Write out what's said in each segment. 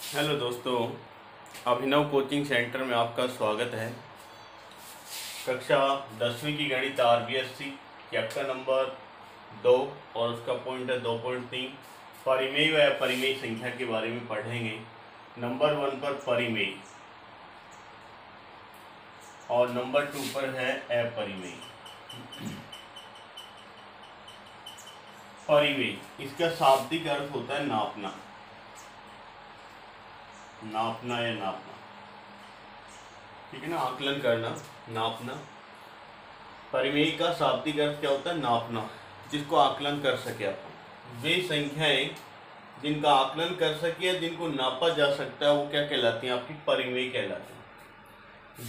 Hello दोस्तों, अभिनव coaching centre में आपका स्वागत है। कक्षा 10वीं की गणित RBSC चैप्टर नंबर 2 और उसका पॉइंट है 2.3 परिमेय व अपरिमेय संख्या के बारे में पढ़ेंगे। नंबर 1 पर परिमेय और नंबर 2 पर है अपरिमेय। परिमेय इसका शाब्दिक अर्थ होता है नापना, नापना या नापना, ठीक है ना, आकलन करना, नापना। परिमेय का शाब्दिक अर्थ क्या होता है? नापना, जिसको आकलन कर सके अपन। वे संख्याएं जिनका आकलन कर सके या जिनको नापा जा सकता है वो क्या कहलाती हैं? आपकी परिमेय कहलाती हैं।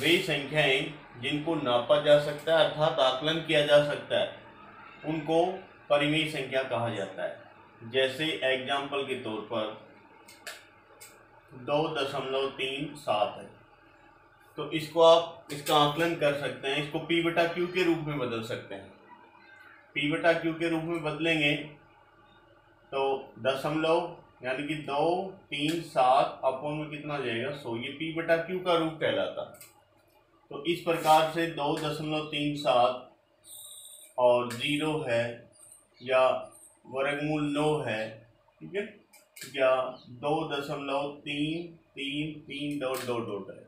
वे संख्याएं जिनको नापा जा सकता है अर्थात आकलन किया जा सकता है उनको परिमेय संख्या कहा जाता है। जैसे एग्जाम्पल के तौर पर 2.37 है, तो इसको आप इसका आकलन कर सकते हैं। इसको P/Q के रूप में बदल सकते हैं। P/Q के रूप में बदलेंगे तो दशमलव यानी कि 237 अपोन में कितना आ जाएगा? 100। ये P/Q का रूप कहलाता। तो इस प्रकार से 2.37 और 0 है या वर्गमूल 9 है, ठीक है, या 2.333 है,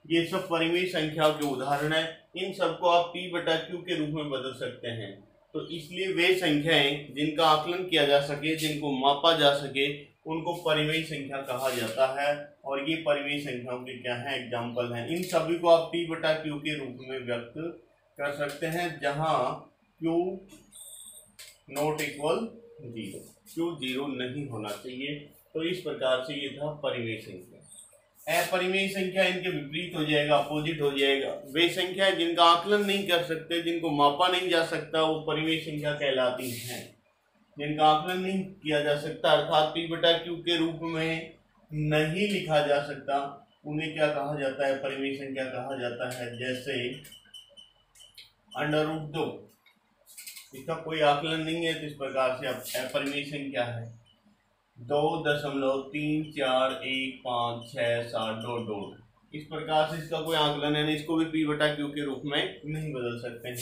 ये सब परिमेय संख्याओं के उदाहरण है। इन सबको आप P/Q के रूप में बदल सकते हैं। तो इसलिए वे संख्याएं जिनका आकलन किया जा सके, जिनको मापा जा सके, उनको परिमेय संख्या कहा जाता है। और ये परिमेय संख्याओं के क्या है? एग्जाम्पल हैं। इन सभी को आप P/Q के रूप में व्यक्त कर सकते हैं, जहां Q नॉट इक्वल 0, Q 0 नहीं होना चाहिए। तो इस प्रकार से ये था परिमेय संख्या। अपरिमेय संख्या इनके विपरीत हो जाएगा, अपोजिट हो जाएगा। वे संख्या जिनका आकलन नहीं कर सकते, जिनको मापा नहीं जा सकता, वो परिमेय संख्या कहलाती हैं। जिनका आकलन नहीं किया जा सकता अर्थात P/Q के रूप में नहीं लिखा जा सकता, उन्हें क्या कहा जाता है? परिमेय संख्या कहा जाता है। जैसे √2, इसका कोई आकलन नहीं है, तो इस प्रकार से अपरिमेय संख्या है। 2.34156 इस प्रकार से इसका कोई आकलन है नहीं, इसको भी P/Q के रूप में नहीं बदल सकते हैं।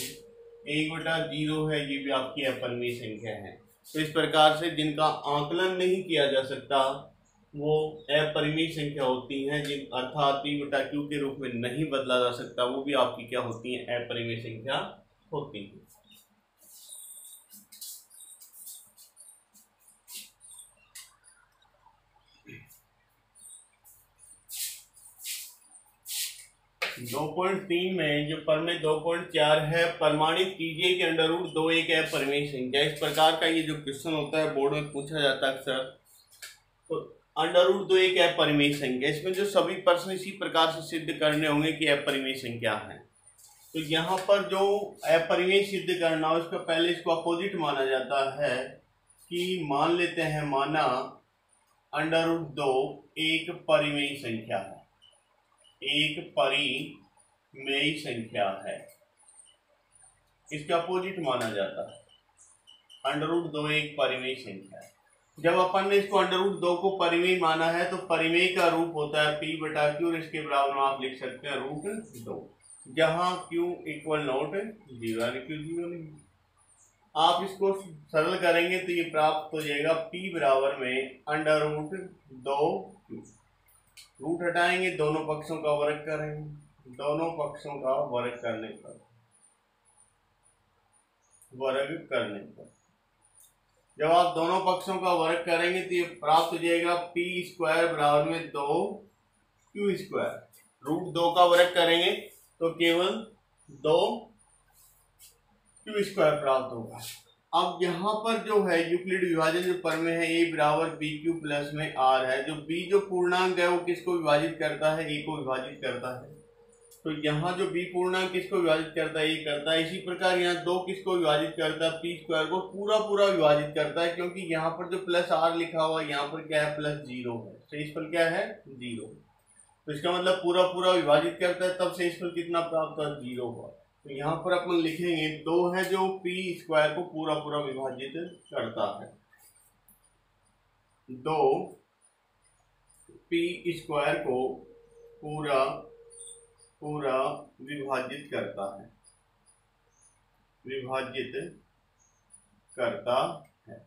1/0 है, ये भी आपकी अपरिमेय संख्या है। तो इस प्रकार से जिनका आकलन नहीं किया जा सकता वो अपरिमेय संख्या होती हैं, जिन अर्थात P/Q के रूप में नहीं बदला जा सकता, वो भी आपकी क्या होती हैं? अपरिमेय संख्या होती है। दो 2.3 में जो प्रमेय 2.4 है, प्रमाणित कीजिए कि √2 एक अपरिमेय संख्या। इस प्रकार का ये जो क्वेश्चन होता है बोर्ड में पूछा जाता है अक्सर। तो √2 एक अपरिमेय संख्या, इसमें जो सभी प्रश्न इसी प्रकार से सिद्ध करने होंगे कि अपरिमेय संख्या है। तो यहाँ पर जो अपरिमेय सिद्ध करना हो, इसका पहले इसको अपोजिट माना जाता है कि मान लेते हैं, माना √2 एक परिमेय संख्या है, एक परिमेय संख्या है, इसका अपोजिट माना जाता है। √2 एक परिमेय संख्या है। जब अपन ने इसको √2 को परिमेय माना है तो परिमेय का रूप होता है P/Q और इसके बराबर में आप लिख सकते हैं √2, जहां Q इक्वल नॉट 0 यानी Q 0 नहीं। आप इसको सरल करेंगे तो ये प्राप्त हो जाएगा P बराबर में √2Q। रूट हटाएंगे, दोनों पक्षों का वर्ग करेंगे, दोनों पक्षों का वर्ग करने पर जब आप दोनों पक्षों का वर्ग करेंगे तो ये प्राप्त हो जाएगा P² बराबर में 2Q²। √2 का वर्ग करेंगे तो केवल 2Q² प्राप्त होगा। अब यहाँ पर जो है यूक्लिड विभाजन जो प्रमेय है, A बराबर BQ प्लस में R है। जो B जो पूर्णांक है वो किसको विभाजित करता है? A को विभाजित करता है। तो यहाँ जो B पूर्णांक किसको विभाजित करता है? A करता है। इसी प्रकार यहाँ 2 किसको विभाजित करता है? P² को पूरा विभाजित करता है, क्योंकि यहाँ पर जो प्लस R लिखा हुआ है यहाँ पर क्या है? +0 है। शेषफल क्या है? 0। तो इसका मतलब पूरा विभाजित करता है, तब शेषफल कितना प्राप्त हुआ? 0 हुआ। तो यहाँ पर अपन लिखेंगे 2 है जो P² को पूरा विभाजित करता है। दो पी स्क्वायर को पूरा पूरा विभाजित करता है, विभाजित करता है।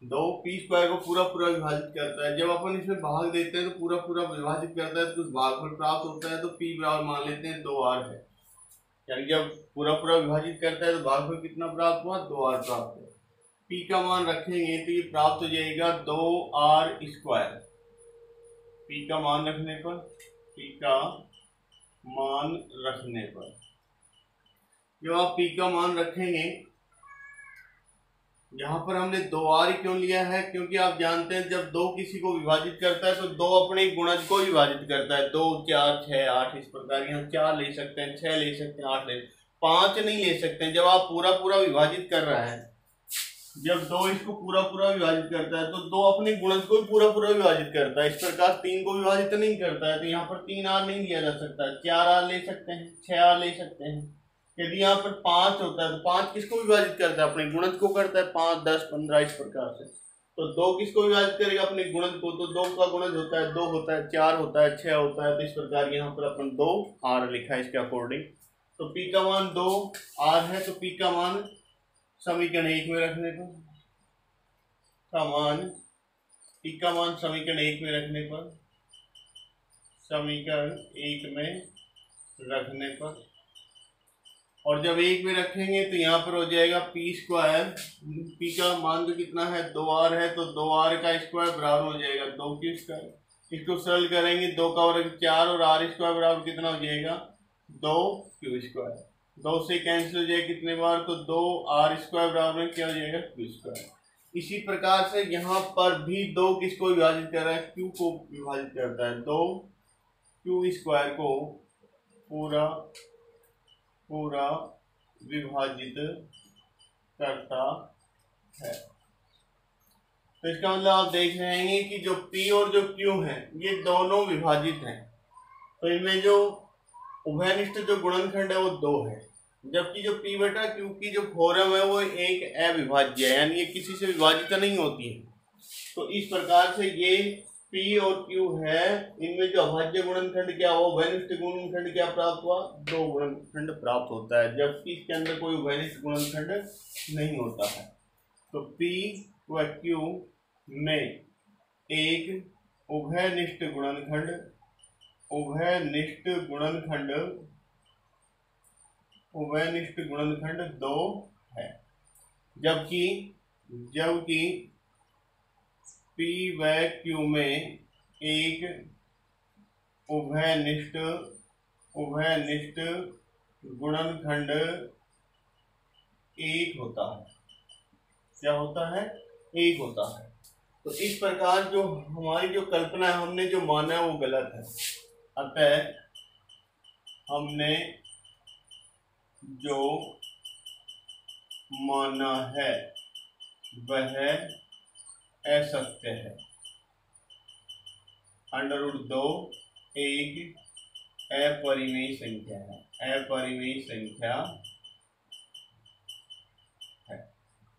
दो पी स्क्वायर को पूरा पूरा विभाजित करता है। जब अपन इसमें भाग देते हैं तो पूरा पूरा विभाजित करता है, तो कुछ भागफल प्राप्त होता है, तो पी बराबर मान लेते हैं 2r है। यानी जब पूरा पूरा विभाजित करता है तो भागफल कितना प्राप्त हुआ, 2r प्राप्त हुआ। पी का मान रखेंगे तो ये प्राप्त हो जाएगा 2r स्क्वायर। पी का मान रखने पर, पी का मान रखने पर जब आप पी का मान रखेंगे, यहाँ पर हमने 2r क्यों लिया है, क्योंकि आप जानते हैं जब दो किसी को विभाजित करता है तो दो अपने गुणज को विभाजित करता है। 2 4 6 8 इस प्रकार, यहाँ 4 ले सकते हैं, 6 ले सकते हैं, 8 ले, 5 नहीं ले सकते हैं। जब आप पूरा पूरा विभाजित कर रहा है, जब दो इसको पूरा पूरा विभाजित करता है तो दो अपने गुणज को भी पूरा पूरा विभाजित करता है। इस प्रकार 3 को विभाजित नहीं करता है, तो यहाँ पर 3r नहीं लिया जा सकता है, 4r ले सकते हैं, 6r ले सकते हैं। यदि यहाँ पर 5 होता है तो 5 किसको विभाजित करता है, अपने गुणज को करता है, 5 10 15 इस प्रकार से। तो 2 किसको विभाजित करेगा, अपने गुणज को, तो 2 का गुणज होता है 2 होता है, 4 होता है, 6 होता है। तो इस प्रकार यहाँ पर अपन 2r लिखा है इसके अकॉर्डिंग। तो पी का मान 2r है, तो पी का मान समीकरण 1 में रखने पर, पी का मान समीकरण 1 में रखने पर, समीकरण 1 में रखने पर, और जब 1 में रखेंगे तो यहाँ पर हो जाएगा पी स्क्वायर। पी का मान तो कितना है, 2r है, तो 2r का स्क्वायर बराबर हो जाएगा 2 क्यू स्क्वायर। इसको सरल करेंगे, 2 का वर्ग 4 और r स्क्वायर बराबर कितना हो जाएगा, 2 क्यू स्क्वायर। 2 से कैंसिल हो जाएगा कितने बार, तो 2r स्क्वायर बराबर क्या हो जाएगा, क्यू स्क्वायर। इसी प्रकार से यहाँ पर भी 2 किसको विभाजित कर रहा है, q को विभाजित करता है। 2 क्यू स्क्वायर को पूरा पूरा विभाजित करता है। तो इसका मतलब आप देख रहे हैं कि जो P और जो Q है ये दोनों विभाजित हैं। तो इनमें जो उभयनिष्ठ जो गुणनखंड है वो 2 है, जबकि जो P बटा Q की जो फॉर्म है वो एक अविभाज्य है, यानी ये किसी से विभाजित नहीं होती है। तो इस प्रकार से ये P और Q है, इनमें जो अभाज्य गुणनखंड क्या हुआ, उभयनिष्ठ गुणनखंड क्या प्राप्त हुआ, 2 गुणनखंड प्राप्त होता है, जबकि इसके अंदर कोई उभयनिष्ठ गुणनखंड नहीं होता है। तो P व Q में एक उभयनिष्ठ गुणनखंड, उभयनिष्ठ गुणनखंड 2 है, जबकि P व Q में एक उभयनिष्ठ गुणनखंड 1 होता है। क्या होता है, 1 होता है। तो इस प्रकार जो हमारी जो कल्पना है, हमने जो माना है वो गलत है। अतः हमने जो माना है वह असत्य है। √2 एक अपरिमेय संख्या है, अपरिमेय संख्या है।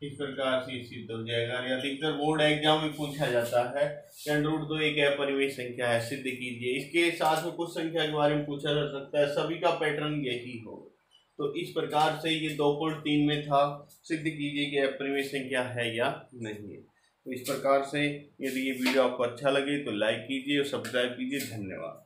इस प्रकार से सिद्ध हो जाएगा। अधिकतर बोर्ड एग्जाम में पूछा जाता है कि √2 एक अपरिमेय संख्या है, सिद्ध कीजिए। इसके साथ में कुछ संख्या के बारे में पूछा जा सकता है, सभी का पैटर्न यही होगा। तो इस प्रकार से ये 2.3 में था, सिद्ध कीजिए कि अपरिमेय संख्या है या नहीं है। तो इस प्रकार से यदि ये वीडियो आपको अच्छा लगे तो लाइक कीजिए और सब्सक्राइब कीजिए। धन्यवाद।